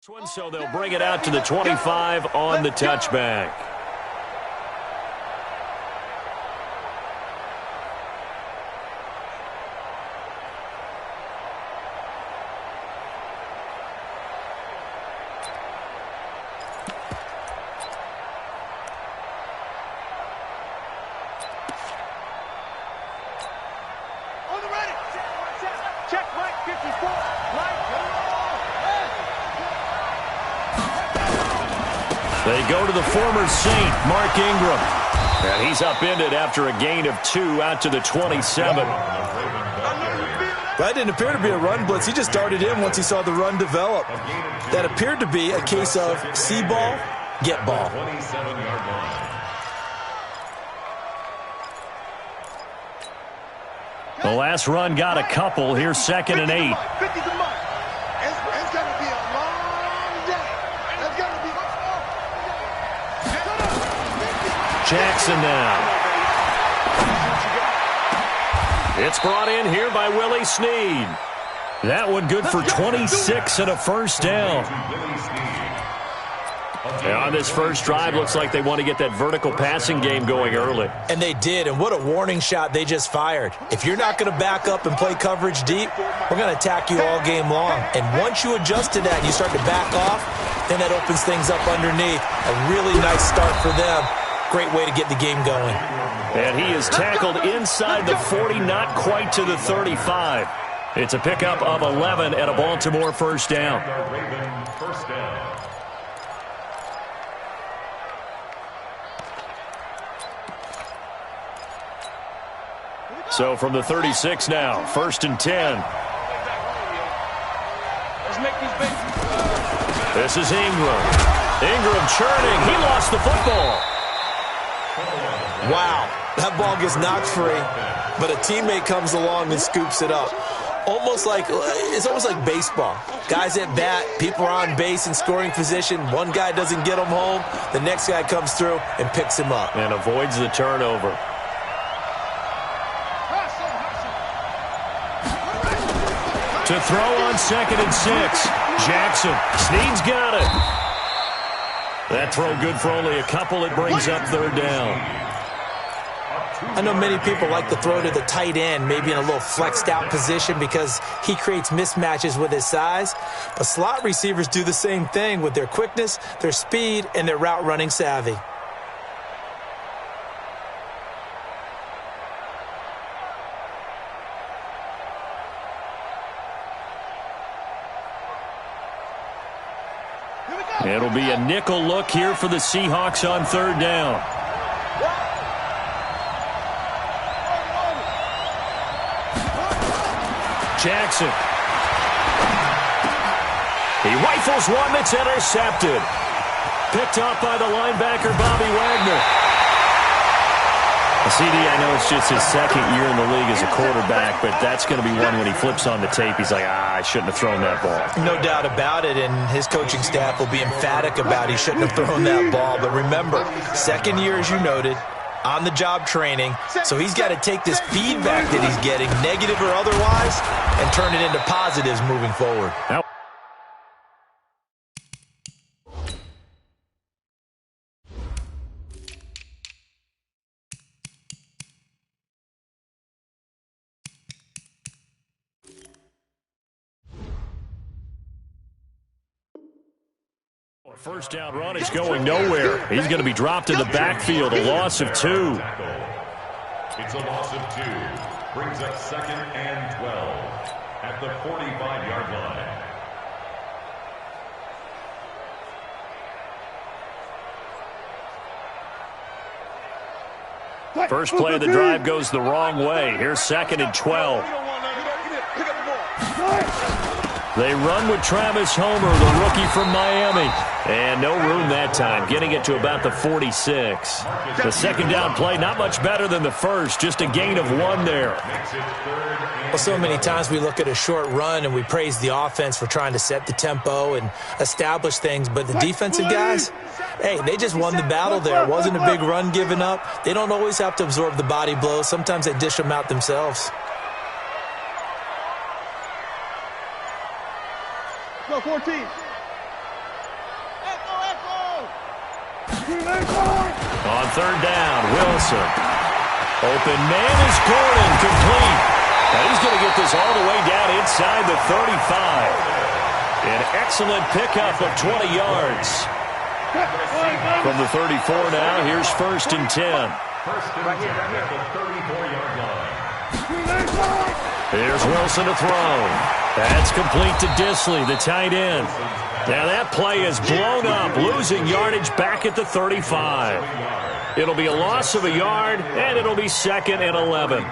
So they'll bring it out to the 25 on the touchback. On the ready. Check Mike 54. They go to the former Saint, Mark Ingram. And he's upended after a gain of 2 out to the 27. That didn't appear to be a run blitz. He just darted in once he saw the run develop. That appeared to be a case of see ball, get ball. The last run got a couple. Here's 2nd and 8. Jackson now. It's brought in here by Willie Snead. That one good for 26 and a first down. And on this first drive, looks like they want to get that vertical passing game going early. And they did, and what a warning shot they just fired. If you're not going to back up and play coverage deep, we're going to attack you all game long. And once you adjust to that and you start to back off, then that opens things up underneath. A really nice start for them. Great way to get the game going. And he is tackled inside the 40, not quite to the 35. It's a pickup of 11 and a Baltimore first down. So from the 36 now, 1st and 10. This is Ingram. Ingram churning. He lost the football. Wow, that ball gets knocked free, but a teammate comes along and scoops it up. It's almost like baseball. Guys at bat, people are on base in scoring position. One guy doesn't get him home. The next guy comes through and picks him up. And avoids the turnover. To throw on 2nd and 6. Jackson. Snead's got it. That throw good for only a couple. It brings up 3rd down. I know many people like to throw to the tight end, maybe in a little flexed out position because he creates mismatches with his size. But slot receivers do the same thing with their quickness, their speed, and their route running savvy. It'll be a nickel look here for the Seahawks on 3rd down. Jackson. He rifles one that's intercepted. Picked up by the linebacker, Bobby Wagner. CD, I know it's just his 2nd year in the league as a quarterback, but that's going to be one when he flips on the tape. He's like, I shouldn't have thrown that ball. No doubt about it, and his coaching staff will be emphatic about he shouldn't have thrown that ball. But remember, 2nd year, as you noted, on-the-job training, so he's got to take this feedback that he's getting, negative or otherwise, and turn it into positives moving forward. Now, first down run is going nowhere. He's going to be dropped in the backfield, a loss of 2. It's a loss of 2. Brings up 2nd and 12 at the 45-yard line. First play of the drive goes the wrong way. Here's 2nd and 12. They run with Travis Homer, the rookie from Miami. And no room that time, getting it to about the 46. The 2nd down play, not much better than the first, just a gain of 1 there. Well, so many times we look at a short run and we praise the offense for trying to set the tempo and establish things, but the defensive guys, hey, they just won the battle there. It wasn't a big run given up. They don't always have to absorb the body blows. Sometimes they dish them out themselves. Go 14. On third down, Wilson. Open man is Gordon, complete. And he's going to get this all the way down inside the 35. An excellent pickup of 20 yards. From the 34 now, here's 1st and 10. First and 10 at the 34-yard line. Here's Wilson to throw. That's complete to Disley, the tight end. Now that play is blown up, losing yardage back at the 35. It'll be a loss of a yard, and it'll be 2nd and 11.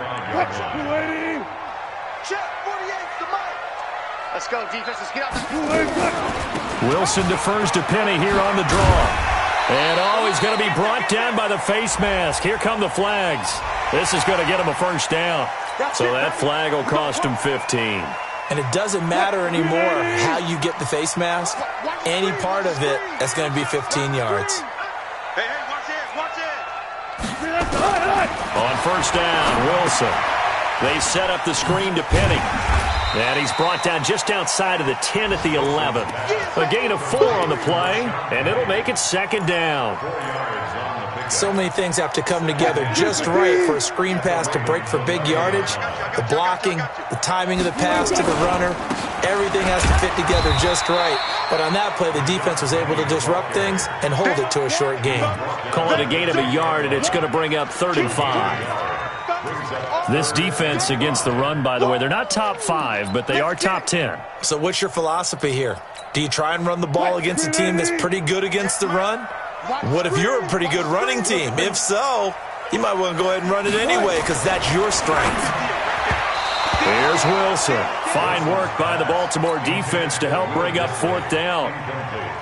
Let's go, defense. Let's get out. Wilson defers to Penny here on the draw. And he's going to be brought down by the face mask. Here come the flags. This is going to get him a 1st down. So that flag will cost him 15. And it doesn't matter anymore how you get the face mask. Any part of it, that's going to be 15 yards. Hey, watch it. On 1st down, Wilson. They set up the screen to Penny. And he's brought down just outside of the 10 at the 11. A gain of 4 on the play, and it'll make it 2nd down. So many things have to come together just right for a screen pass to break for big yardage. The blocking, the timing of the pass to the runner, everything has to fit together just right. But on that play, the defense was able to disrupt things and hold it to a short gain. Call it a gain of a yard, and it's going to bring up 3rd and 5. This defense against the run, by the way, they're not top 5, but they are top 10. So what's your philosophy here? Do you try and run the ball against a team that's pretty good against the run? What if you're a pretty good running team? If so, you might want to go ahead and run it anyway because that's your strength. Here's Wilson. Fine work by the Baltimore defense to help bring up 4th down.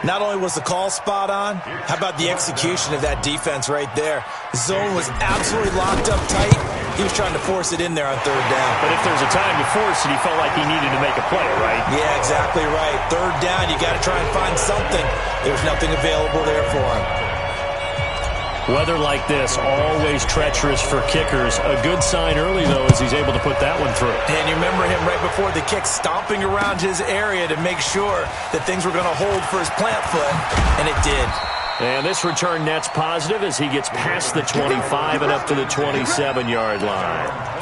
Not only was the call spot on, how about the execution of that defense right there? The zone was absolutely locked up tight. He was trying to force it in there on 3rd down. But if there's a time to force it, he felt like he needed to make a play, right? Yeah, exactly right. 3rd down, you got to try and find something. There's nothing available there for him. Weather like this, always treacherous for kickers. A good sign early, though, as he's able to put that one through. And you remember him right before the kick stomping around his area to make sure that things were going to hold for his plant foot, and it did. And this return net's positive as he gets past the 25 and up to the 27-yard line.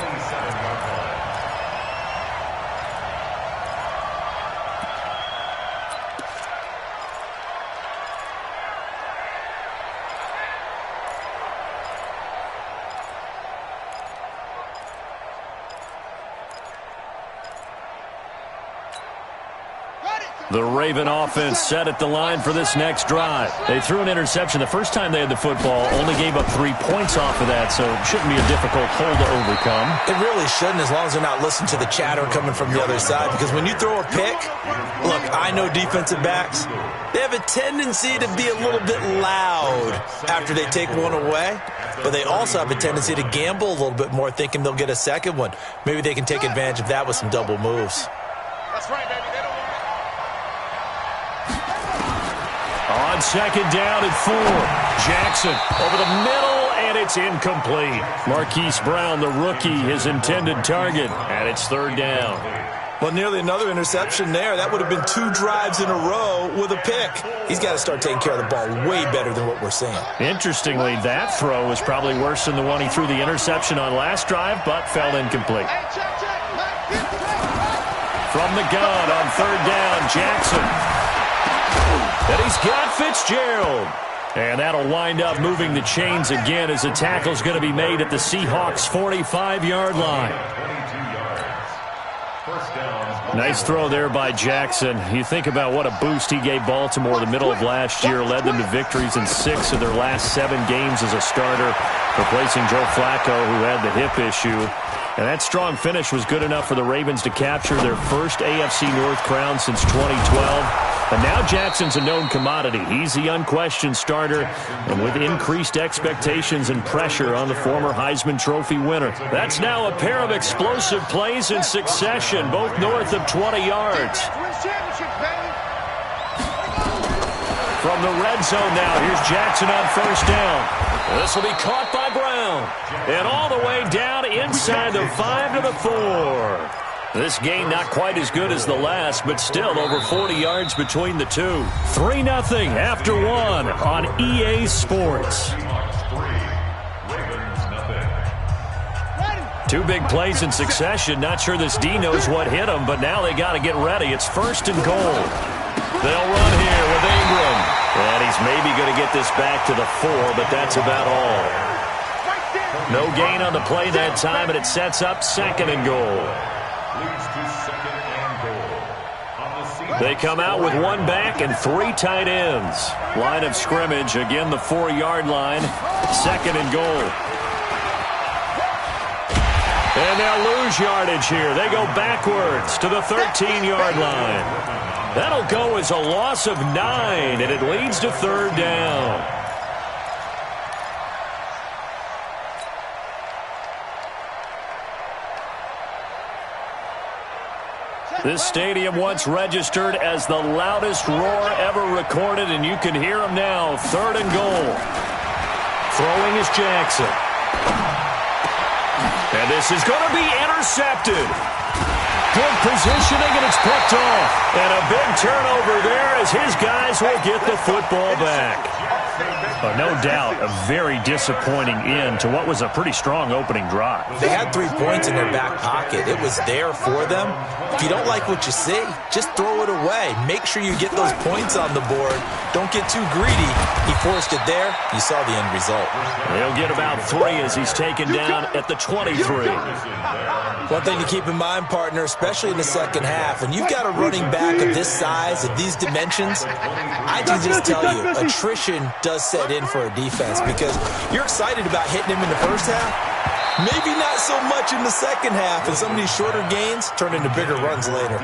The Raven offense set at the line for this next drive. They threw an interception the first time they had the football, only gave up 3 points off of that, so it shouldn't be a difficult hole to overcome. It really shouldn't, as long as they're not listening to the chatter coming from the other side, because when you throw a pick, look, I know defensive backs, they have a tendency to be a little bit loud after they take one away, but they also have a tendency to gamble a little bit more, thinking they'll get a second one. Maybe they can take advantage of that with some double moves. That's right, baby. They don't want it. On 2nd down at 4, Jackson over the middle, and it's incomplete. Marquise Brown, the rookie, his intended target, and it's 3rd down. Well, nearly another interception there. That would have been 2 drives in a row with a pick. He's got to start taking care of the ball way better than what we're seeing. Interestingly, that throw was probably worse than the one he threw the interception on last drive, but fell incomplete. From the gun on 3rd down, Jackson. And he's got Fitzgerald. And that'll wind up moving the chains again as the tackle's going to be made at the Seahawks' 45-yard line. Nice throw there by Jackson. You think about what a boost he gave Baltimore the middle of last year, led them to victories in 6 of their last 7 games as a starter, replacing Joe Flacco, who had the hip issue. And that strong finish was good enough for the Ravens to capture their first AFC North crown since 2012. And now Jackson's a known commodity. He's the unquestioned starter, and with increased expectations and pressure on the former Heisman Trophy winner. That's now a pair of explosive plays in succession, both north of 20 yards. From the red zone now, here's Jackson on 1st down. This will be caught by Brown. And all the way down inside the 5 to the 4. This game not quite as good as the last, but still over 40 yards between the two. 3-0 after one on EA Sports. Two big plays in succession. Not sure this D knows what hit him, but now they got to get ready. It's 1st and goal. They'll run here with Ingram. And he's maybe going to get this back to the 4, but that's about all. No gain on the play that time, and it sets up 2nd and goal. They come out with one back and 3 tight ends. Line of scrimmage, again the 4-yard line. 2nd and goal. And they'll lose yardage here. They go backwards to the 13-yard line. That'll go as a loss of 9, and it leads to 3rd down. This stadium once registered as the loudest roar ever recorded, and you can hear him now. 3rd and goal. Throwing is Jackson. And this is going to be intercepted. Good positioning, and it's picked off. And a big turnover there as his guys will get the football back. No doubt, a very disappointing end to what was a pretty strong opening drive. They had 3 points in their back pocket. It was there for them. If you don't like what you see, just throw it away. Make sure you get those points on the board. Don't get too greedy. He forced it there. You saw the end result. He'll get about 3 as he's taken down at the 23. One thing to keep in mind, partner, especially in the second half, when you've got a running back of this size, of these dimensions, I can just tell you, attrition does set in for a defense because you're excited about hitting him in the first half. Maybe not so much in the second half, and some of these shorter gains turn into bigger runs later.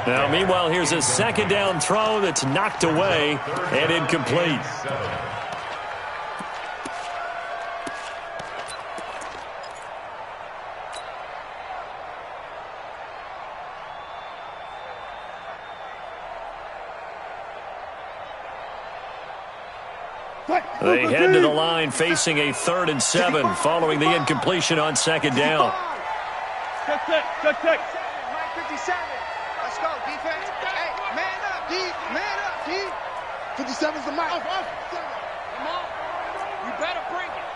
Now, meanwhile, here's a 2nd down throw that's knocked away and incomplete. They head to the line facing a 3rd and 7 following the incompletion on 2nd down. Check. Mike 57. Let's go, defense. Hey, man up, D. Man up, D. 57's the mic. Come on. You better bring it.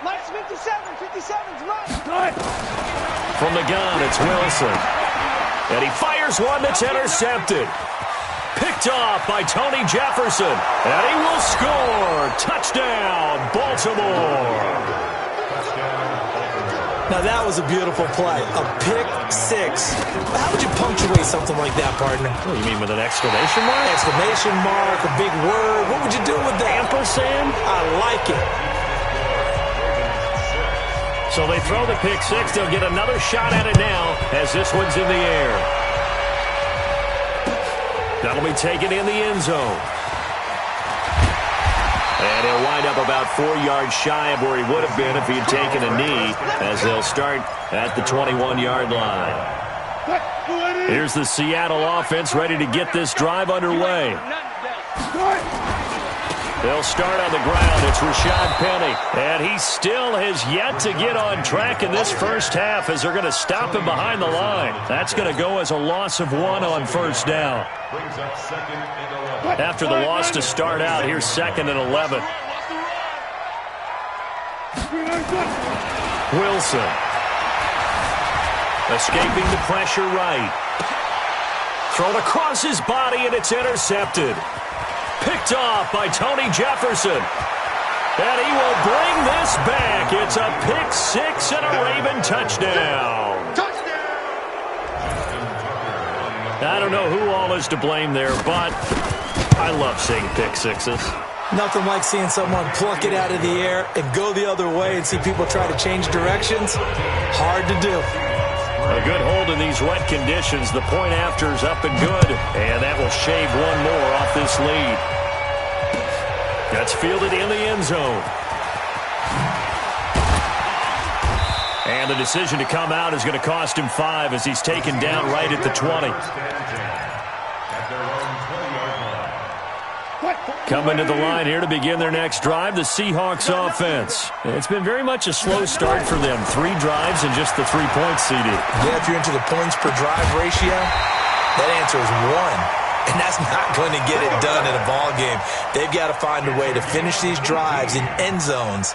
Mike's 57. 57's Mike. From the gun, it's Wilson. And he fires one that's intercepted. Picked off by Tony Jefferson. And he will score. Touchdown, Baltimore. Now, that was a beautiful play. A pick 6. How would you punctuate something like that, partner? What, you mean with an exclamation mark? Exclamation mark, a big word. What would you do with that? Ampersand? I like it. So they throw the pick 6. They'll get another shot at it now as this one's in the air. That'll be taken in the end zone. And he'll wind up about 4 yards shy of where he would have been if he had taken a knee, as they'll start at the 21-yard line. Here's the Seattle offense ready to get this drive underway. They'll start on the ground. It's Rashad Penny. And he still has yet to get on track in this first half as they're going to stop him behind the line. That's going to go as a loss of 1 on 1st down. After the loss to start out, here's 2nd and 11. Wilson. Escaping the pressure right. Thrown across his body, and it's intercepted. Picked off by Tony Jefferson. And he will bring this back. It's a pick 6 and a Raven touchdown. I don't know who all is to blame there, but I love seeing pick 6s. Nothing like seeing someone pluck it out of the air and go the other way and see people try to change directions. Hard to do. A good hold in these wet conditions. The point after is up and good, and that will shave one more off this lead. That's fielded in the end zone. And the decision to come out is going to cost him 5 as he's taken down right at the 20. Coming to the line here to begin their next drive, the Seahawks offense. It's been very much a slow start for them. 3 drives and just the 3 points, CD. Yeah, if you're into the points per drive ratio, that answer is 1. And that's not going to get it done in a ball game. They've got to find a way to finish these drives in end zones,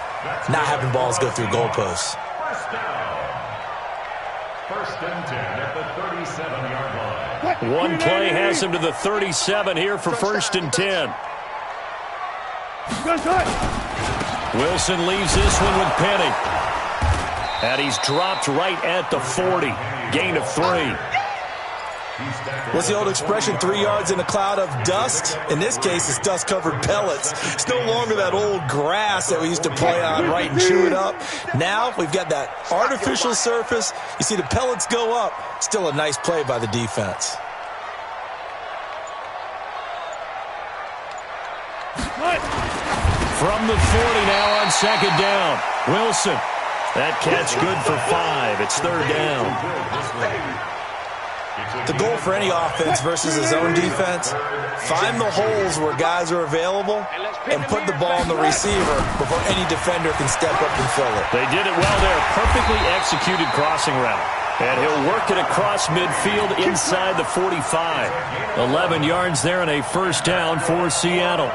not having balls go through goalposts. First and 10 at the 37-yard line. One play has him to the 37 here for first and 10. Wilson leaves this one with Penny. And he's dropped right at the 40. Gain of 3. What's the old expression, 3 yards in a cloud of dust? In this case, it's dust-covered pellets. It's no longer that old grass that we used to play on, right, and chew it up. Now we've got that artificial surface. You see the pellets go up. Still a nice play by the defense. From the 40 now on second down. Wilson. That catch good for 5. It's third down. The goal for any offense versus his own defense, find the holes where guys are available and put the ball on the receiver before any defender can step up and fill it. They did it well there. Perfectly executed crossing route. And he'll work it across midfield inside the 45. 11 yards there and a first down for Seattle.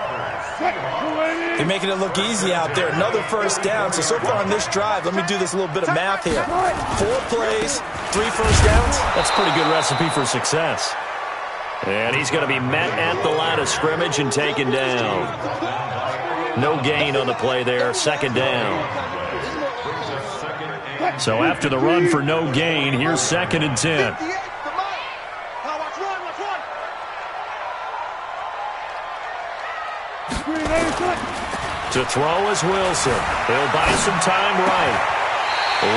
They're making it look easy out there. Another first down. So far on this drive, let me do this little bit of math here. 4 plays, 3 first downs. That's a pretty good recipe for success. And he's going to be met at the line of scrimmage and taken down. No gain on the play there. Second down. So after the run for no gain, here's second and 10. To throw is Wilson. He'll buy some time right.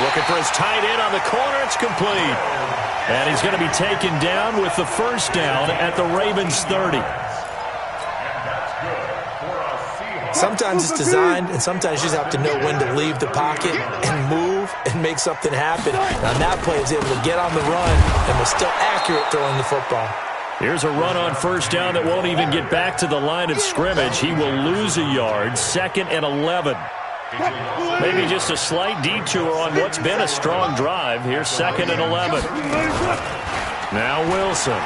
Looking for his tight end on the corner. It's complete. And he's going to be taken down with the first down at the Ravens 30. Sometimes it's designed, and sometimes you just have to know when to leave the pocket and move and make something happen. And on that play, he was able to get on the run and was still accurate throwing the football. Here's a run on first down that won't even get back to the line of scrimmage. He will lose a yard. Second and 11. Maybe just a slight detour on what's been a strong drive. Here's second and 11. Now Wilson.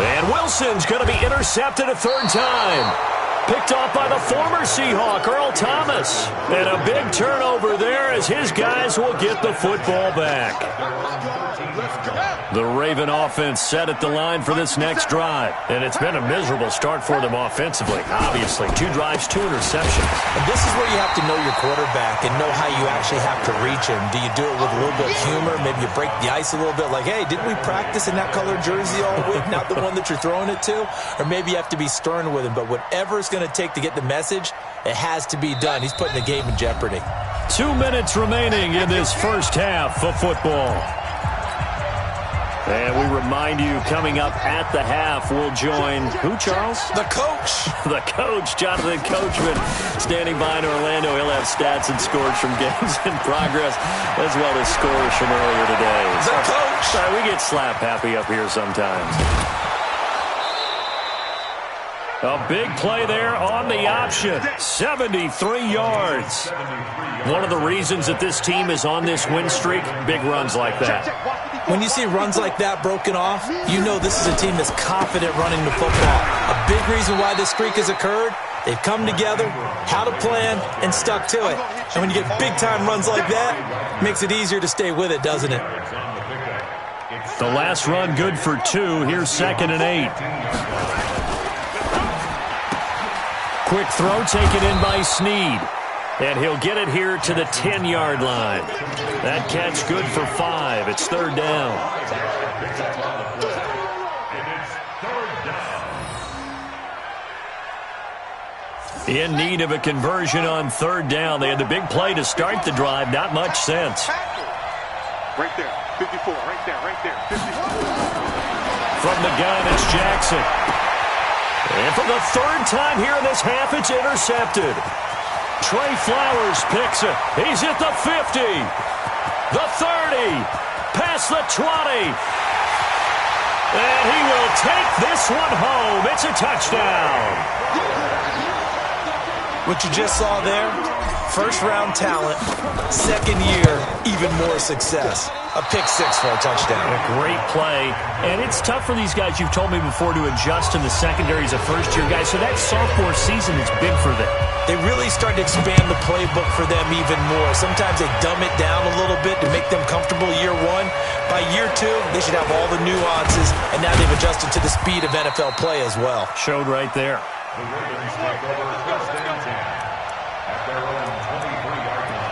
And Wilson's going to be intercepted a third time. Picked off by the former Seahawk, Earl Thomas. And a big turnover there as his guys will get the football back. The Raven offense set at the line for this next drive. And it's been a miserable start for them offensively. Obviously, 2 drives, 2 interceptions. And this is where you have to know your quarterback and know how you actually have to reach him. Do you do it with a little bit of humor? Maybe you break the ice a little bit like, hey, didn't we practice in that colored jersey all week? Not the one that you're throwing it to? Or maybe you have to be stern with him. But whatever it's going to take to get the message, it has to be done. He's putting the game in jeopardy. 2 minutes remaining in this first half of football. And we remind you, coming up at the half, we'll join who, Charles? The coach. The coach, Jonathan Coachman, standing by in Orlando. He'll have stats and scores from games in progress, as well as scores from earlier today. The coach. Sorry, we get slap happy up here sometimes. A big play there on the option. 73 yards. One of the reasons that this team is on this win streak, big runs like that. When you see runs like that broken off, you know this is a team that's confident running the football. A big reason why this streak has occurred, they've come together, had a plan, and stuck to it. And when you get big-time runs like that, it makes it easier to stay with it, doesn't it? The last run good for 2. Here's second and 8. Quick throw taken in by Snead. And he'll get it here to the 10-yard line. That catch good for 5. It's third down. In need of a conversion on third down. They had the big play to start the drive. Not much sense. Right there. 54. Right there. 54. From the gun, it's Jackson. And for the third time here in this half, it's intercepted. Trey Flowers picks it. He's at the 50, the 30, past the 20. And he will take this one home. It's a touchdown. What you just saw there, first-round talent, second year, even more success. A pick six for a touchdown. A great play. And it's tough for these guys, you've told me before, to adjust in the secondary as a first-year guy. So that sophomore season is big for them. They really start to expand the playbook for them even more. Sometimes they dumb it down a little bit to make them comfortable year one. By year two, they should have all the nuances, and now they've adjusted to the speed of NFL play as well. Showed right there. The Ravens take over first and 10 at their own 23-yard line.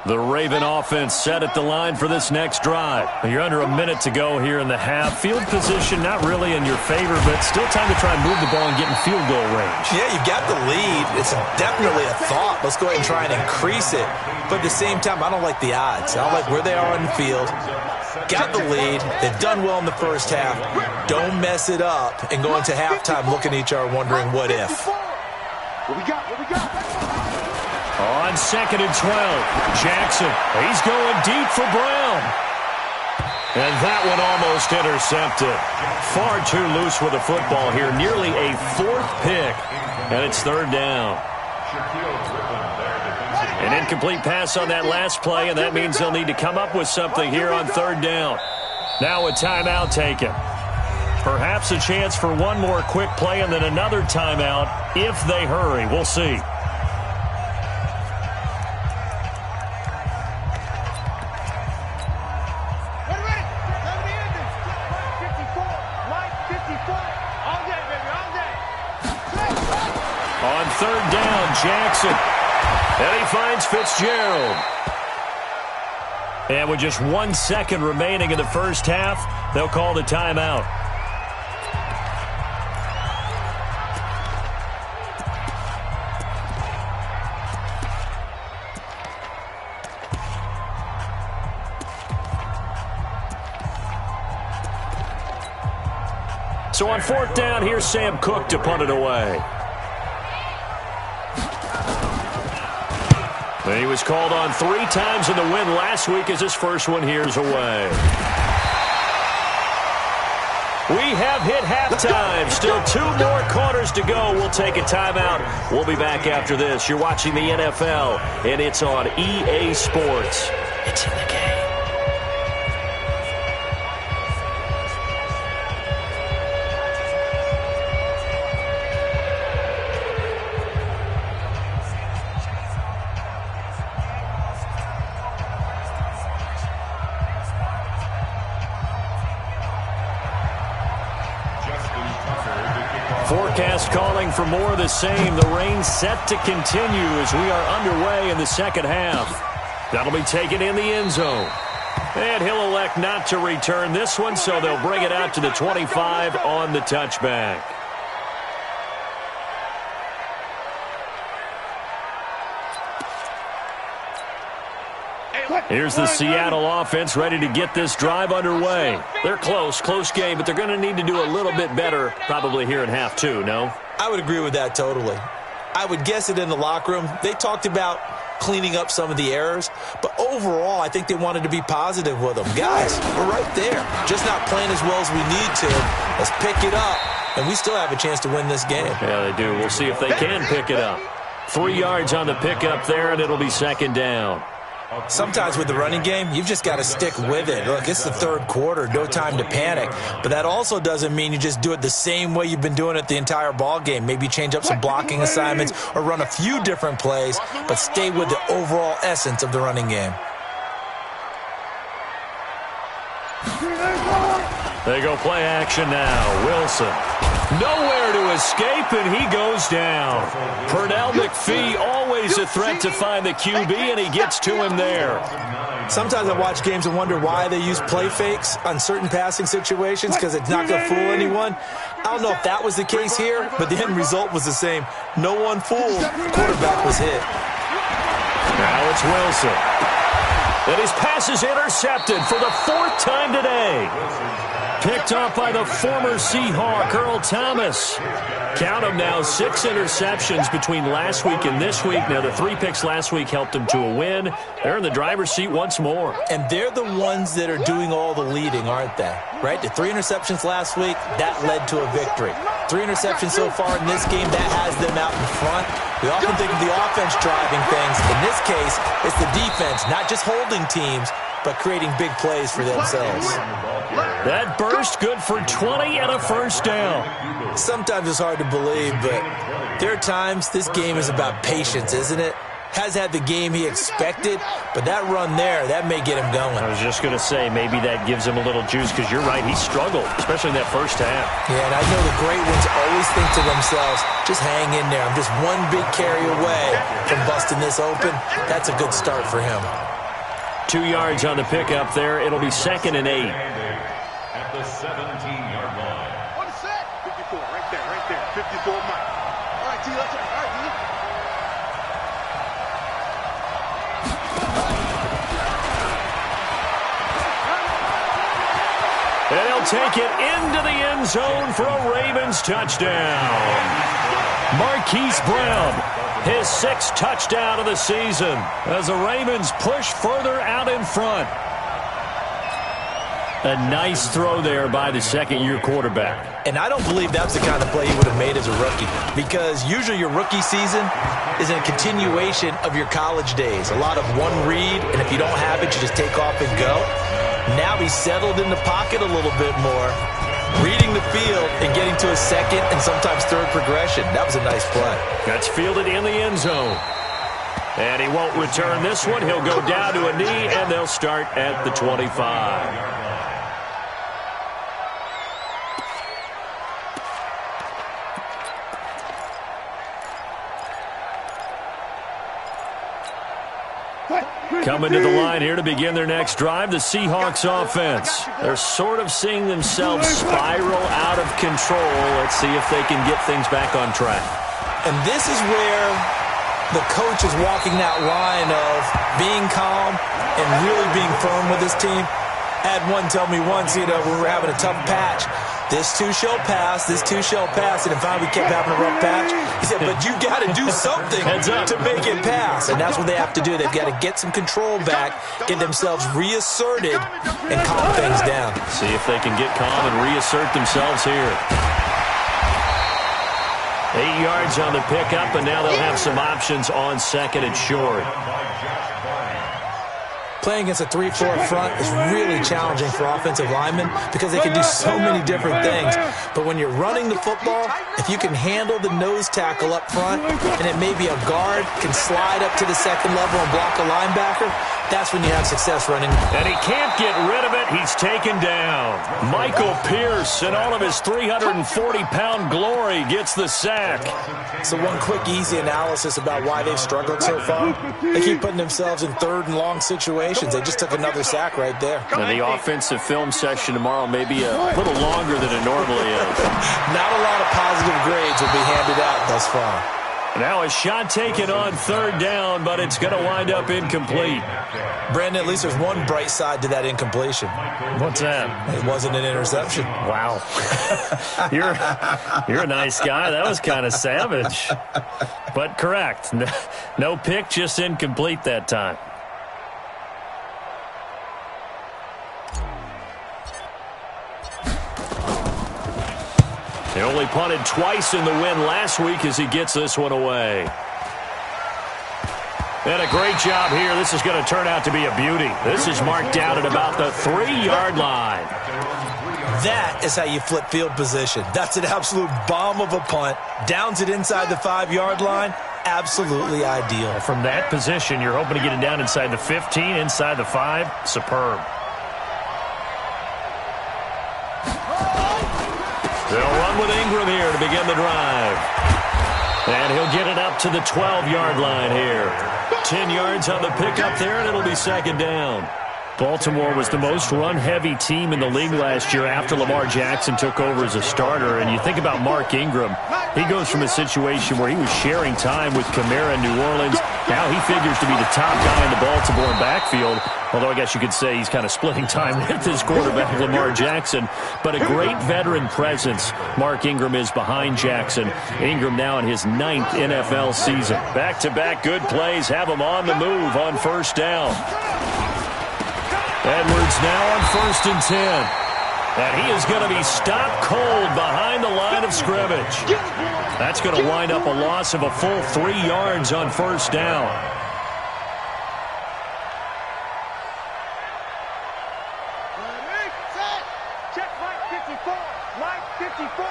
The Raven offense set at the line for this next drive. You're under a minute to go here in the half. Field position not really in your favor, but still time to try and move the ball and get in field goal range. Yeah, you've got the lead. It's definitely a thought. Let's go ahead and try and increase it. But at the same time, I don't like the odds. I don't like where they are on the field. Got the lead. They've done well in the first half. Don't mess it up and go into halftime looking at each other wondering what if. What we got? What we got? On 2nd and 12, Jackson, he's going deep for Brown. And that one almost intercepted. Far too loose with the football here. Nearly a fourth pick. And it's third down. An incomplete pass on that last play, and that means they'll need to come up with something here on third down. Now a timeout taken. Perhaps a chance for one more quick play and then another timeout if they hurry. We'll see. On third down, Jackson. And he finds Fitzgerald. And with just 1 second remaining in the first half, they'll call the timeout. So on fourth down, here's Sam Cook to punt it away. And he was called on 3 times in the win last week as his first one here's away. We have hit halftime. Still 2 more quarters to go. We'll take a timeout. We'll be back after this. You're watching the NFL, and it's on EA Sports. It's in the game. Forecast calling for more of the same. The rain set to continue as we are underway in the second half. That'll be taken in the end zone. And he'll elect not to return this one, so they'll bring it out to the 25 on the touchback. Here's the Seattle offense ready to get this drive underway. They're close game, but they're going to need to do a little bit better probably here in half two, no? I would agree with that totally. I would guess it in the locker room. They talked about cleaning up some of the errors, but overall, I think they wanted to be positive with them. Guys, we're right there. Just not playing as well as we need to. Let's pick it up, and we still have a chance to win this game. Yeah, they do. We'll see if they can pick it up. 3 yards on the pickup there, and it'll be second down. Sometimes with the running game, you've just got to stick with it. Look, it's the third quarter, no time to panic. But that also doesn't mean you just do it the same way you've been doing it the entire ball game. Maybe change up some blocking assignments or run a few different plays, but stay with the overall essence of the running game. They go play action now. Wilson. Nowhere to escape, and he goes down. Pernell McPhee, always a threat to find the QB, and he gets to him there. Sometimes I watch games and wonder why they use play fakes on certain passing situations, because it's not going to fool anyone. I don't know if that was the case here, but the end result was the same. No one fooled. The quarterback was hit. Now it's Wilson. And his pass is intercepted for the 4th time today. picked off by the former Seahawk, Earl Thomas. Count them now, 6 interceptions between last week and this week. Now, the 3 picks last week helped them to a win. They're in the driver's seat once more. And they're the ones that are doing all the leading, aren't they? Right? The 3 interceptions last week, that led to a victory. 3 interceptions so far in this game, that has them out in front. We often think of the offense driving things. In this case, it's the defense, not just holding teams, but creating big plays for themselves. That burst good for 20 and a first down. Sometimes it's hard to believe, but there are times this game is about patience, isn't it? Has had the game he expected, but that run there, that may get him going. I was just going to say, maybe that gives him a little juice, because you're right, he struggled, especially in that first half. Yeah, and I know the great ones always think to themselves, just hang in there. I'm just one big carry away from busting this open. That's a good start for him. 2 yards on the pickup there. It'll be 2nd and 8. At the 17-yard line. What is that? 54, right there. 54, Mike. All right, T, let's go. All right, T. And he'll take it into the end zone for a Ravens touchdown. Marquise Brown, his 6th touchdown of the season as the Ravens push further out in front. A nice throw there by the second-year quarterback. And I don't believe that's the kind of play he would have made as a rookie, because usually your rookie season is a continuation of your college days. A lot of one read, and if you don't have it, you just take off and go. Now he's settled in the pocket a little bit more, reading the field and getting to a second and sometimes third progression. That was a nice play. That's fielded in the end zone. And he won't return this one. He'll go down to a knee, and they'll start at the 25. Coming to the line here to begin their next drive, the Seahawks offense. They're sort of seeing themselves spiral out of control. Let's see if they can get things back on track. And this is where the coach is walking that line of being calm and really being firm with his team. Had one tell me once, we were having a tough patch. This too shall pass, this too shall pass. And then finally we kept having a rough patch. He said, but you got to do something to make it pass. And that's what they have to do. They've got to get some control back, get themselves reasserted, and calm things down. See if they can get calm and reassert themselves here. 8 yards on the pickup, and now they'll have some options on 2nd and short. Playing against a 3-4 front is really challenging for offensive linemen because they can do so many different things. But when you're running the football, if you can handle the nose tackle up front, and it may be a guard can slide up to the 2nd level and block a linebacker, that's when you have success running. And he can't get rid of it. He's taken down. Michael Pierce, in all of his 340-pound glory, gets the sack. So one quick, easy analysis about why they've struggled so far. They keep putting themselves in 3rd and long situations. They just took another sack right there. And the offensive film session tomorrow may be a little longer than it normally is. Not a lot of positive grades will be handed out thus far. Now a shot taken on 3rd down, but it's going to wind up incomplete. Brandon, at least there's one bright side to that incompletion. What's that? It wasn't an interception. Wow. You're a nice guy. That was kind of savage. But correct. No pick, just incomplete that time. They only punted twice in the win last week as he gets this one away. And a great job here. This is going to turn out to be a beauty. This is marked out at about the 3-yard line. That is how you flip field position. That's an absolute bomb of a punt. Downs it inside the 5-yard line. Absolutely ideal. From that position, you're hoping to get it down inside the 15, inside the 5. Superb. They'll run with Ingram here to begin the drive. And he'll get it up to the 12-yard line here. 10 yards on the pickup there, and it'll be 2nd down. Baltimore was the most run-heavy team in the league last year after Lamar Jackson took over as a starter. And you think about Mark Ingram, He goes from a situation where he was sharing time with Kamara in New Orleans. Now he figures to be the top guy in the Baltimore backfield, although I guess you could say he's kind of splitting time with his quarterback, Lamar Jackson. But a great veteran presence. Mark Ingram is behind Jackson. Ingram now in his 9th NFL season. Back-to-back good plays have him on the move on first down. Edwards now on 1st and 10. And he is going to be stopped cold behind the line of scrimmage. That's going to wind up a loss of a full 3 yards on first down. Check Mike 54. Mike 54.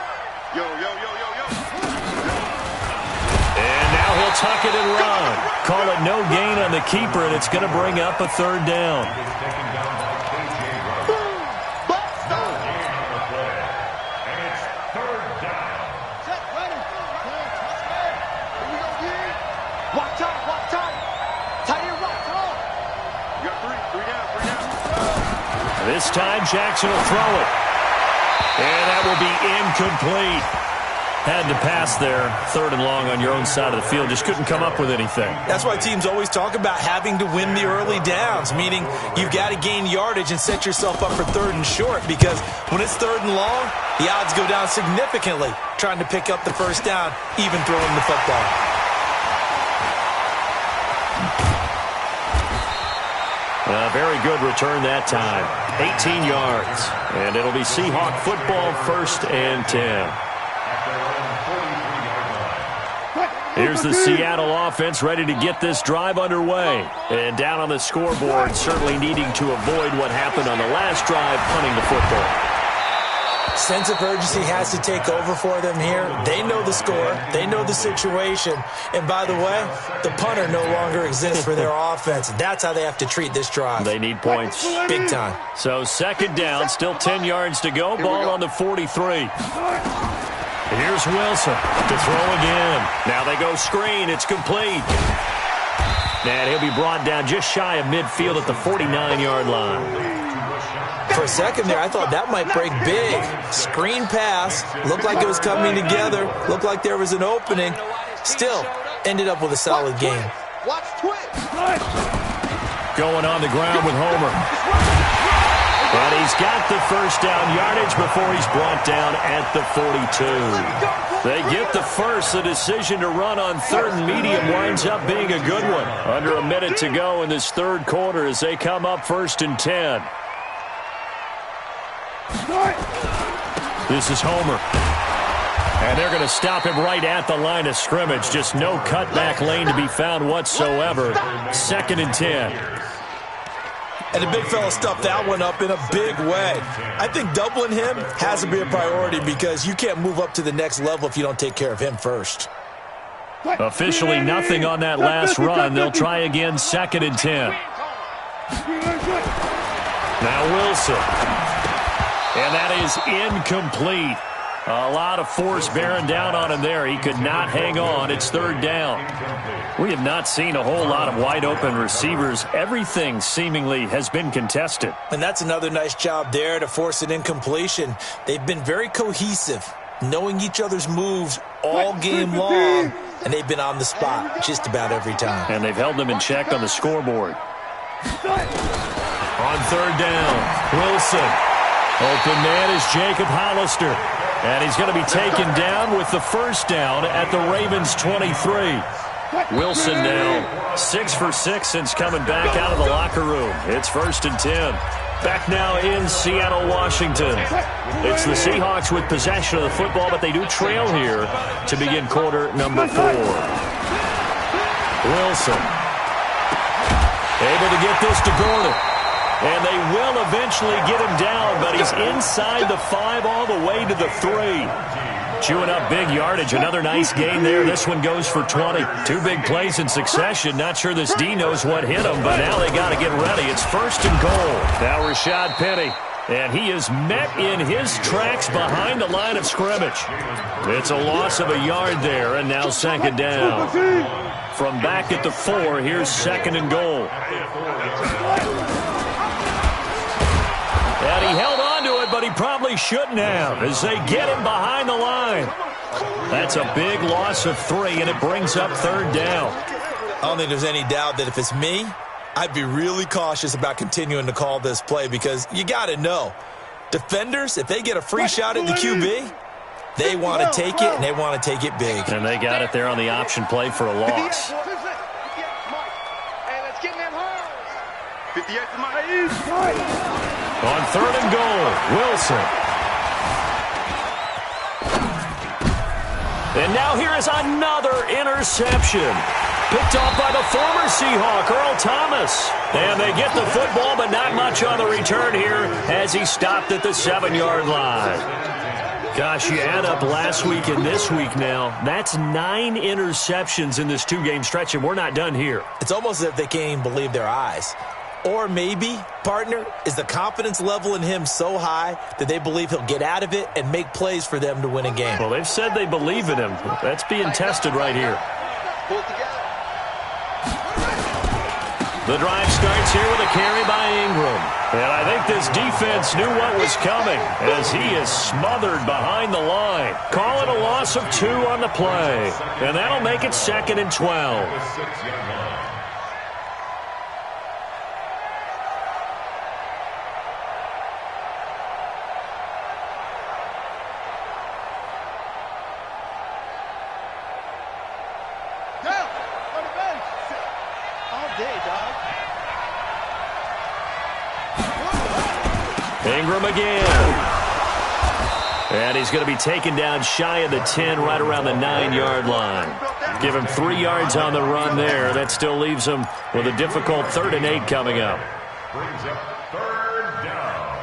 Yo. And now he'll tuck it and run. Call it no gain on the keeper, and it's going to bring up a 3rd down. This time, Jackson will throw it. And that will be incomplete. Had to pass there, 3rd and long on your own side of the field. Just couldn't come up with anything. That's why teams always talk about having to win the early downs, meaning you've got to gain yardage and set yourself up for 3rd and short, because when it's 3rd and long, the odds go down significantly trying to pick up the first down, even throwing the football. Very good return that time. 18 yards. And it'll be Seahawk football, 1st and 10. Here's the Seattle offense ready to get this drive underway. And down on the scoreboard, certainly needing to avoid what happened on the last drive, punting the football. Sense of urgency has to take over for them here. They know the score. They know the situation. And by the way, the punter no longer exists for their offense. That's how they have to treat this drive. They need points. Big time. So 2nd down, still 10 yards to go. Ball on the 43. Here's Wilson to throw again. Now they go screen. It's complete. And he'll be brought down just shy of midfield at the 49-yard line. For a second there, I thought that might break big. Screen pass. Looked like it was coming together. Looked like there was an opening. Still, ended up with a solid game. Going on the ground with Homer. But he's got the first down yardage before he's brought down at the 42. They get the first. The decision to run on 3rd and medium winds up being a good one. Under a minute to go in this 3rd quarter as they come up 1st and 10. This is Homer. And they're going to stop him right at the line of scrimmage. Just no cutback lane to be found whatsoever. 2nd and 10. And the big fella stuffed that one up in a big way. I think doubling him has to be a priority because you can't move up to the next level if you don't take care of him first. Officially nothing on that last run. They'll try again, 2nd and 10. Now Wilson. And that is incomplete. A lot of force bearing down on him there. He could not hang on. It's 3rd down. We have not seen a whole lot of wide-open receivers. Everything seemingly has been contested. And that's another nice job there to force an incompletion. They've been very cohesive, knowing each other's moves all game long, and they've been on the spot just about every time. And they've held them in check on the scoreboard. On 3rd down, Wilson. Open man is Jacob Hollister. And he's going to be taken down with the first down at the Ravens' 23. Wilson now 6 for 6 since coming back out of the locker room. It's 1st and 10. Back now in Seattle, Washington. It's the Seahawks with possession of the football, but they do trail here to begin quarter number 4. Wilson able to get this to Gordon. And they will eventually get him down, but he's inside the 5 all the way to the 3. Chewing up big yardage. Another nice gain there. This one goes for 20. 2 big plays in succession. Not sure this D knows what hit him, but now they got to get ready. It's 1st and goal. Now Rashad Penny. And he is met in his tracks behind the line of scrimmage. It's a loss of a yard there, and now 2nd down. From back at the 4, here's 2nd and goal. And he held on to it, but he probably shouldn't have as they get him behind the line. That's a big loss of 3, and it brings up 3rd down. I don't think there's any doubt that if it's me, I'd be really cautious about continuing to call this play because you got to know, defenders, if they get a free shot at the QB, they want to take it, and they want to take it big. And they got it there on the option play for a loss. On 3rd and goal, Wilson. And now here is another interception. Picked off by the former Seahawk, Earl Thomas. And they get the football, but not much on the return here as he stopped at the 7-yard line. Gosh, you add up last week and this week now, that's 9 interceptions in this 2-game stretch, and we're not done here. It's almost as if they can't even believe their eyes. Or maybe, partner, is the confidence level in him so high that they believe he'll get out of it and make plays for them to win a game. Well, they've said they believe in him. That's being tested right here. The drive starts here with a carry by Ingram. And I think this defense knew what was coming as he is smothered behind the line. Call it a loss of 2 on the play. And that'll make it 2nd and 12. Ingram again. And he's going to be taken down shy of the 10, right around the 9-yard line. Give him 3 yards on the run there. That still leaves him with a difficult 3rd and 8 coming up. Brings up 3rd down.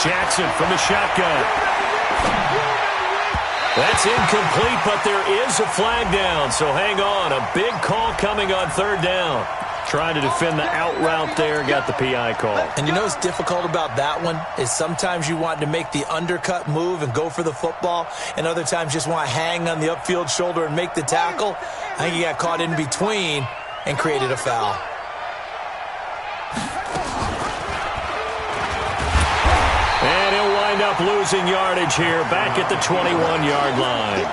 Jackson from the shotgun. That's incomplete, but there is a flag down, so hang on. A big call coming on 3rd down. Trying to defend the out route there, got the PI call. And you know what's difficult about that one is sometimes you want to make the undercut move and go for the football, and other times just want to hang on the upfield shoulder and make the tackle. I think he got caught in between and created a foul. And he'll wind up losing yardage here back at the 21-yard line.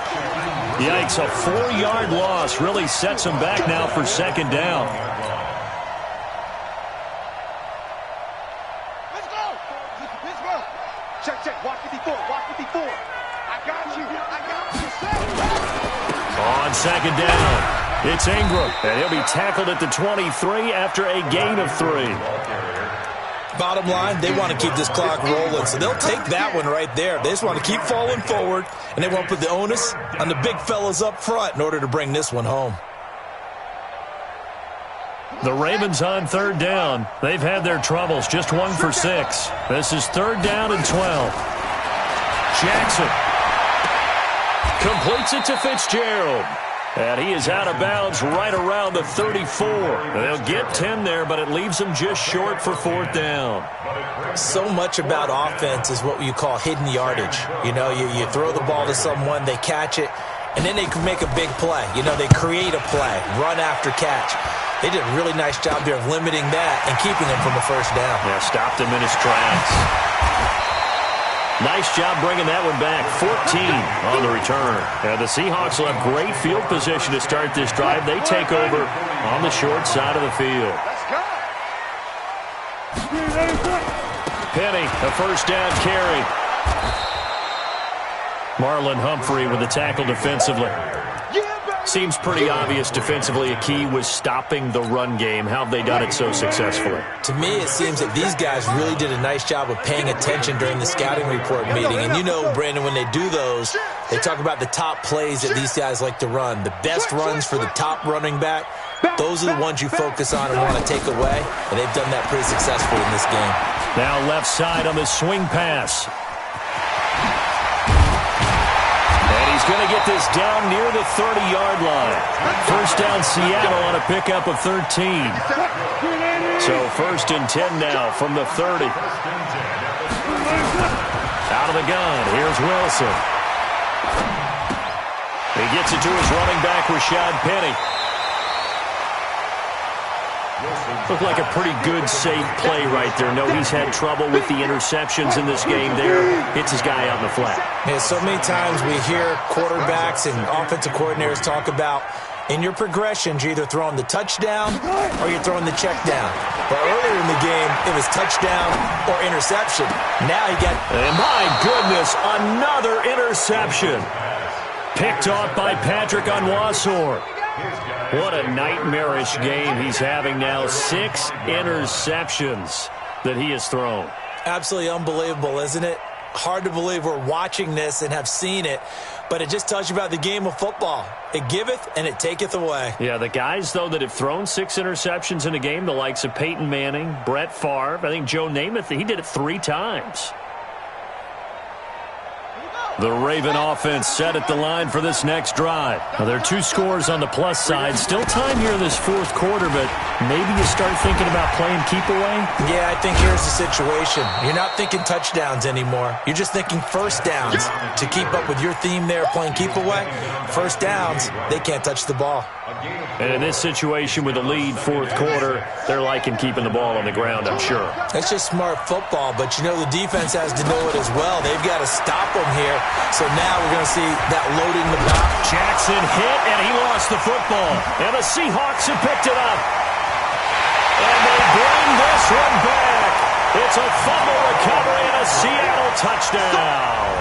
Yikes, a 4-yard loss really sets him back now for 2nd down. Let's go. Check. Walk 54. I got you. On 2nd down, it's Ingram. And he'll be tackled at the 23 after a gain of 3. Bottom line, they want to keep this clock rolling, so they'll take that one right there. They just want to keep falling forward, and they want to put the onus on the big fellas up front in order to bring this one home. The Ravens on 3rd down. They've had their troubles, just 1 for 6. This is 3rd down and 12. Jackson completes it to Fitzgerald. And he is out of bounds right around the 34. They'll get 10 there, but it leaves them just short for 4th down. So much about offense is what you call hidden yardage. You know, you throw the ball to someone, they catch it, and then they can make a big play. You know, they create a play, run after catch. They did a really nice job there of limiting that and keeping him from a 1st down. Yeah, stopped him in his tracks. Nice job bringing that one back. 14 on the return. And the Seahawks will have great field position to start this drive. They take over on the short side of the field. Penny, a 1st down carry. Marlon Humphrey with the tackle defensively. Seems pretty obvious defensively a key was stopping the run game. How have they done it so successfully? To me, it seems that these guys really did a nice job of paying attention during the scouting report meeting. And you know, Brandon, when they do those, they talk about the top plays that these guys like to run. The best runs for the top running back, those are the ones you focus on and want to take away. And they've done that pretty successfully in this game. Now left side on the swing pass. He's going to get this down near the 30-yard line. 1st down Seattle on a pickup of 13. So 1st and 10 now from the 30. Out of the gun, here's Wilson. He gets it to his running back, Rashad Penny. Looked like a pretty good, safe play right there. No, he's had trouble with the interceptions in this game there. Hits his guy out in the flat. Yeah, so many times we hear quarterbacks and offensive coordinators talk about in your progressions, you're either throwing the touchdown or you're throwing the check down. But earlier in the game, it was touchdown or interception. Now you got... And my goodness, another interception. Picked off by Patrick Onwuasor. What a nightmarish game he's having now. 6 interceptions that he has thrown. Absolutely unbelievable, isn't it? Hard to believe we're watching this and have seen it, but it just tells you about the game of football. It giveth and it taketh away. Yeah, the guys, though, that have thrown 6 interceptions in a game, the likes of Peyton Manning, Brett Favre, I think Joe Namath, he did it 3 times. The Raven offense set at the line for this next drive. Now, there are 2 scores on the plus side. Still time here in this 4th quarter, but maybe you start thinking about playing keep away? Yeah, I think here's the situation. You're not thinking touchdowns anymore. You're just thinking first downs. To keep up with your theme there, playing keep away, first downs, they can't touch the ball. And in this situation with the lead 4th quarter, they're liking keeping the ball on the ground, I'm sure. That's just smart football, but you know the defense has to know it as well. They've got to stop them here. So now we're going to see that loading the box. Jackson hit, and he lost the football. And the Seahawks have picked it up. And they bring this one back. It's a fumble recovery and a Seattle touchdown.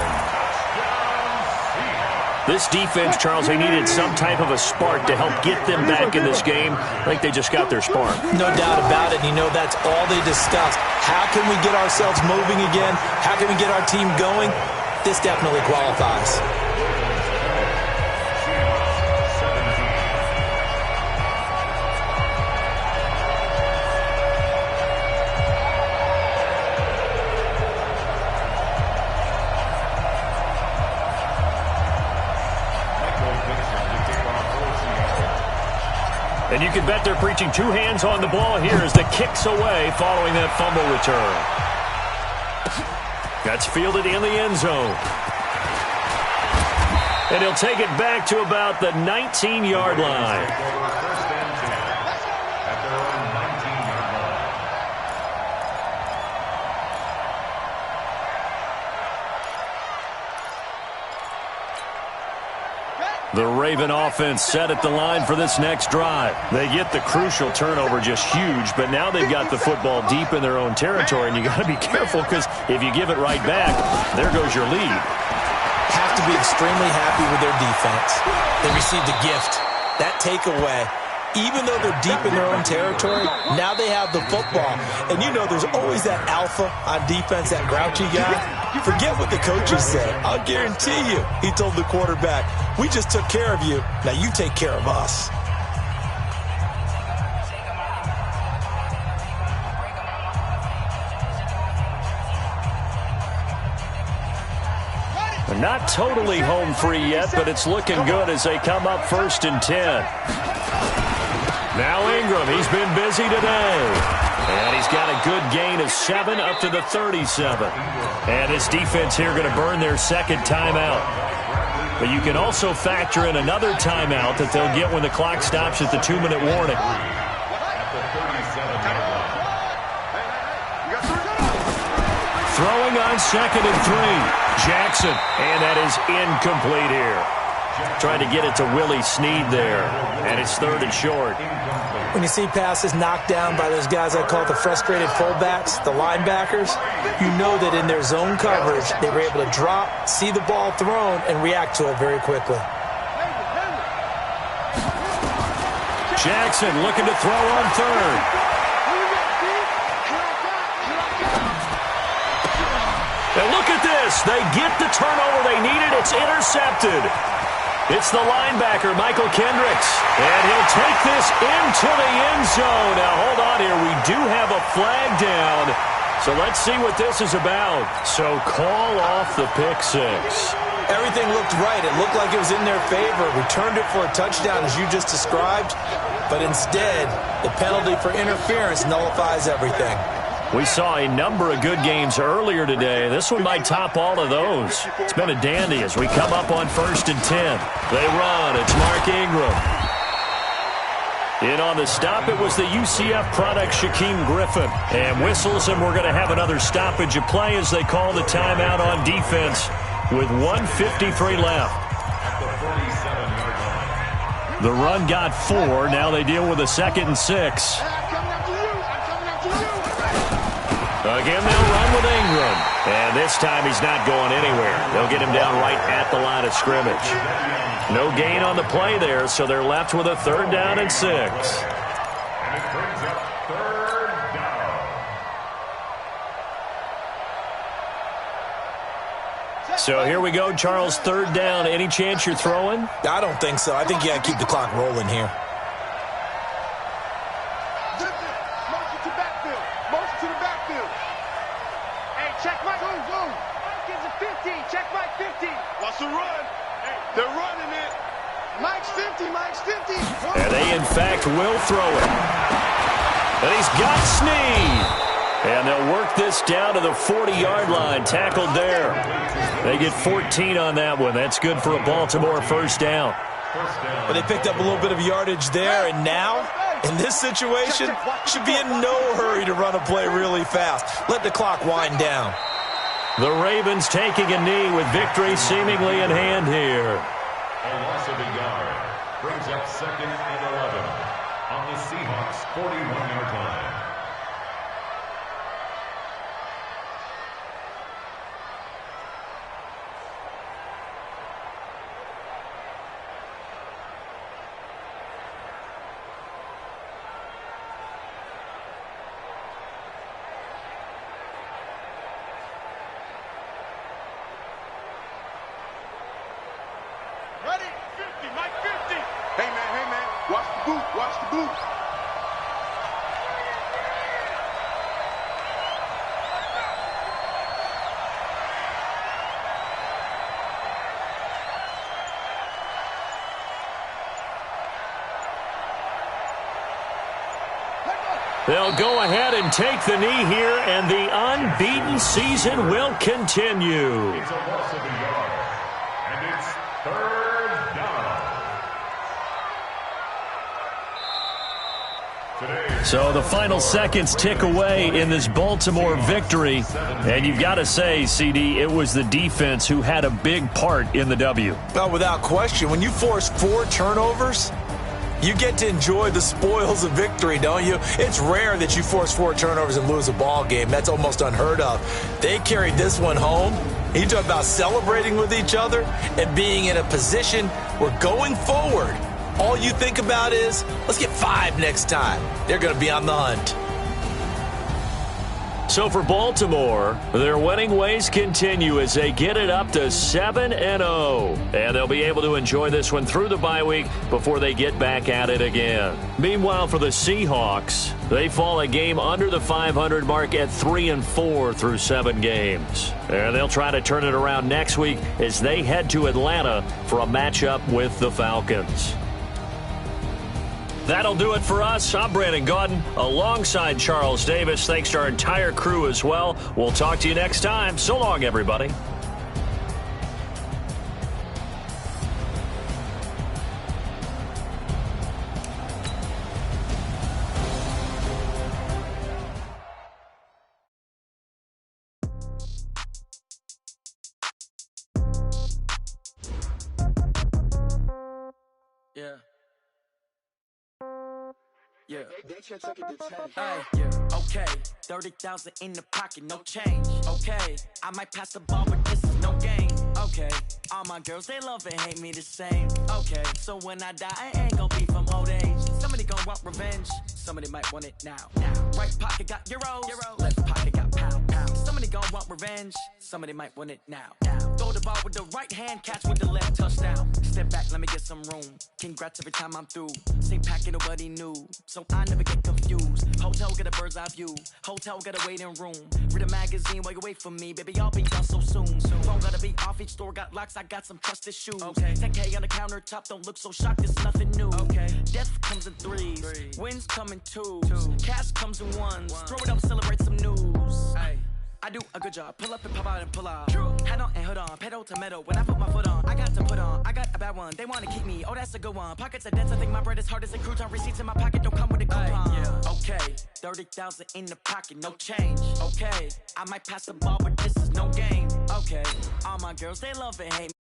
This defense, Charles, they needed some type of a spark to help get them back in this game. I think they just got their spark. No doubt about it. You know, that's all they discussed. How can we get ourselves moving again? How can we get our team going? This definitely qualifies. And you can bet they're preaching 2 hands on the ball here as the kick's away following that fumble return. That's fielded in the end zone. And he'll take it back to about the 19-yard line. The Raven offense set at the line for this next drive. They get the crucial turnover, just huge, but now they've got the football deep in their own territory, and you got to be careful because if you give it right back, there goes your lead. Have to be extremely happy with their defense. They received a gift. That takeaway, even though they're deep in their own territory, now they have the football. And you know there's always that alpha on defense, that grouchy guy. Forget what the coaches said. I'll guarantee you, he told the quarterback, we just took care of you. Now you take care of us. They're not totally home free yet, but it's looking good as they come up 1st and 10. Now Ingram, he's been busy today. And he's got a good gain of 7 up to the 37. And this defense here going to burn their 2nd timeout. But you can also factor in another timeout that they'll get when the clock stops at the 2-minute warning. Throwing on 2nd and 3. Jackson, and that is incomplete here. Trying to get it to Willie Snead there. And it's 3rd and short. When you see passes knocked down by those guys I call the frustrated fullbacks, the linebackers, you know that in their zone coverage, they were able to drop, see the ball thrown, and react to it very quickly. Jackson looking to throw on 3rd. And look at this. They get the turnover they needed. It's intercepted. It's the linebacker, Michael Kendricks. And he'll take this into the end zone. Now, hold on here. We do have a flag down. So let's see what this is about. So call off the pick 6. Everything looked right. It looked like it was in their favor. Returned it for a touchdown, as you just described. But instead, the penalty for interference nullifies everything. We saw a number of good games earlier today. This one might top all of those. It's been a dandy as we come up on 1st and 10. They run. It's Mark Ingram. In on the stop, it was the UCF product, Shaquem Griffin. And whistles, and we're going to have another stoppage of play as they call the timeout on defense with 1:53 left. The run got 4. Now they deal with a 2nd and 6. Again, they'll run with Ingram. And this time he's not going anywhere. They'll get him down right at the line of scrimmage. No gain on the play there, so they're left with a 3rd down and 6. And it brings up 3rd down. So here we go, Charles, 3rd down. Any chance you're throwing? I don't think so. I think you got to keep the clock rolling here. Motion to backfield. Motion to the backfield. Hey, check Mike. Mike gives a 50. Check Mike 50. Watch the run. They're running it. Mike's 50. Mike's 50. And they, in fact, will throw it. And he's got Snead. And they'll work this down to the 40-yard line. Tackled there. They get 14 on that one. That's good for a Baltimore 1st down. But they picked up a little bit of yardage there, and now, in this situation, should be in no hurry to run a play really fast. Let the clock wind down. The Ravens taking a knee with victory seemingly in hand here. A loss of a yard brings up 2nd and 11 on the Seahawks' 41-yard line. Ready? 50. Mike 50. Hey, man. Watch the boot. Watch the boot. They'll go ahead and take the knee here, and the unbeaten season will continue. It's a loss of a yard, and it's 3rd down. So the final seconds tick away in this Baltimore victory. And you've got to say, CD, it was the defense who had a big part in the W. Well, without question, when you force 4 turnovers, you get to enjoy the spoils of victory, don't you? It's rare that you force 4 turnovers and lose a ball game. That's almost unheard of. They carried this one home. You talk about celebrating with each other and being in a position where going forward, all you think about is, let's get 5 next time. They're going to be on the hunt. So for Baltimore, their winning ways continue as they get it up to 7-0. And they'll be able to enjoy this one through the bye week before they get back at it again. Meanwhile, for the Seahawks, they fall a game under the 500 mark at 3-4 through 7 games. And they'll try to turn it around next week as they head to Atlanta for a matchup with the Falcons. That'll do it for us. I'm Brandon Gaudin alongside Charles Davis. Thanks to our entire crew as well. We'll talk to you next time. So long, everybody. Yeah. Yeah. Yeah. Okay. 30,000 in the pocket, no change. Okay. I might pass the ball, but this is no game. Okay. All my girls, they love and hate me the same. Okay. So when I die, I ain't gonna be from old age. Somebody gonna want revenge. Somebody might want it now. Right pocket got euros. Left pocket got pound. Somebody gonna want revenge. Somebody might want it now. Throw the ball with the right hand, catch with the left, touchdown. Step back, let me get some room. Congrats every time I'm through. Same packet, nobody knew. So I never get confused. Hotel got a bird's eye view. Hotel got a waiting room. Read a magazine while you wait for me. Baby, I'll be done so soon. Phone gotta be off, each store got locks. I got some trusted shoes. Okay. 10K on the countertop, don't look so shocked, it's nothing new. Okay. Death comes in threes. Wins come in twos. Cash comes in ones. Throw it up, celebrate some news. Ay. I do a good job. Pull up and pop out and pull out. True. Head on and hood on. Pedal to metal. When I put my foot on, I got to put on. I got a bad one. They want to keep me. Oh, that's a good one. Pockets are dense. I think my bread is hard as a crouton. Receipts in my pocket don't come with a coupon. Yeah. Okay. 30,000 in the pocket. No change. Okay. I might pass the ball, but this is no game. Okay. All my girls, they love and hate me.